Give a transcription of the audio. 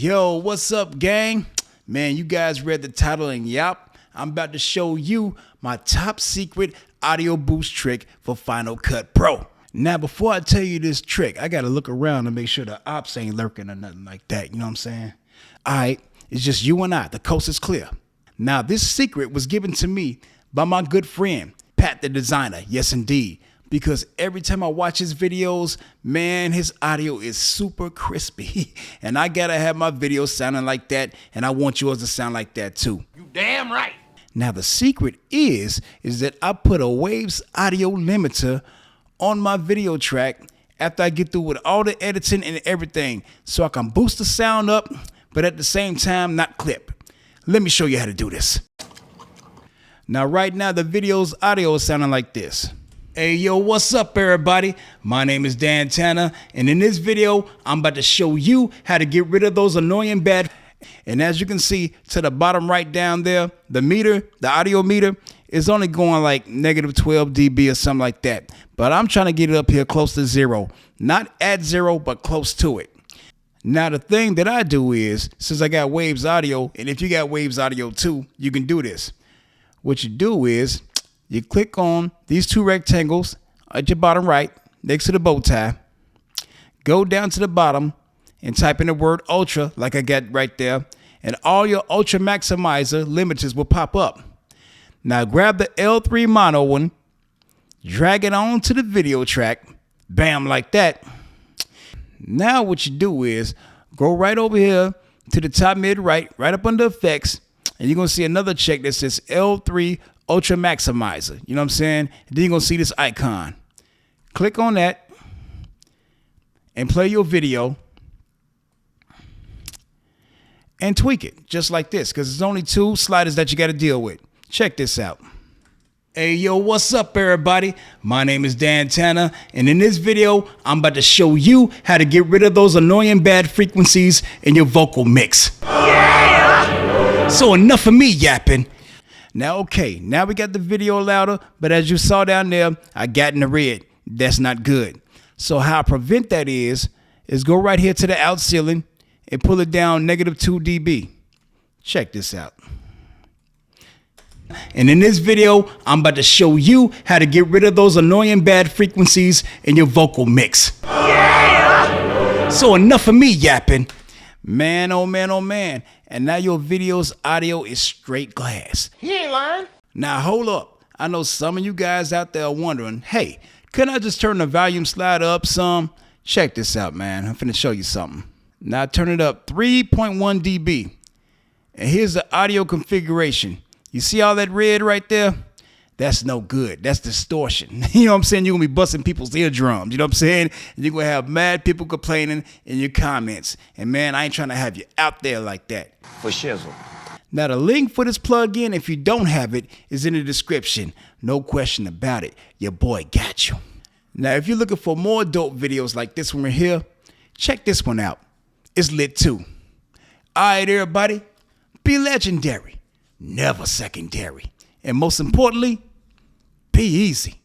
Yo, what's up, gang? Man, you guys read the title and yup, I'm about to show you my top secret audio boost trick for Final Cut Pro. Now, before I tell you this trick, I gotta look around to make sure the ops ain't lurking or nothing like that, you know what I'm saying? Alright, it's just you and I, the coast is clear. Now, this secret was given to me by my good friend, Pat the designer, yes indeed. Because every time I watch his videos, man, his audio is super crispy. And I gotta have my videos sounding like that, and I want yours to sound like that too. You damn right. Now the secret is that I put a Waves audio limiter on my video track after I get through with all the editing and everything, so I can boost the sound up, but at the same time not clip. Let me show you how to do this. Now right now the video's audio is sounding like this. Hey yo, what's up everybody? My name is Dan Tanner, and in this video I'm about to show you how to get rid of those annoying bad. And as you can see to the bottom right down there, the meter, the audio meter is only going like -12 dB or something like that. But I'm trying to get it up here close to zero. Not at zero, but close to it. Now the thing that I do is, since I got Waves audio, and if you got Waves audio too, you can do this. What you do is, you click on these two rectangles at your bottom right, next to the bow tie. Go down to the bottom and type in the word Ultra, like I got right there, and all your UltraMaximizer limiters will pop up. Now grab the L3 mono one, drag it on to the video track, bam, like that. Now what you do is, go right over here to the top mid right, right up under effects, and you're gonna see another check that says L3 UltraMaximizer, you know what I'm saying? And then you're gonna see this icon. Click on that and play your video and tweak it just like this, because there's only two sliders that you got to deal with. Check this out. Hey yo, what's up everybody? My name is Dan Tanner, and in this video I'm about to show you how to get rid of those annoying bad frequencies in your vocal mix. Yeah! So enough of me yapping. Now, okay, now we got the video louder, but as you saw down there, I got in the red. That's not good. So how I prevent that is go right here to the out ceiling and pull it down -2 dB. Check this out. And in this video, I'm about to show you how to get rid of those annoying bad frequencies in your vocal mix. Yeah! So enough of me yapping. Man, oh man, oh man. And now your video's audio is straight glass. He ain't lying. Now hold up. I know some of you guys out there are wondering, hey, couldn't I just turn the volume slider up some? Check this out, man. I'm finna show you something. Now turn it up 3.1 dB. And here's the audio configuration. You see all that red right there? That's no good. That's distortion. You know what I'm saying? You're going to be busting people's eardrums. You know what I'm saying? And you're going to have mad people complaining in your comments. And man, I ain't trying to have you out there like that. For shizzle. Now the link for this plug-in, if you don't have it, is in the description. No question about it. Your boy got you. Now if you're looking for more dope videos like this one right here, check this one out. It's lit too. Alright everybody, be legendary, never secondary. And most importantly, be easy.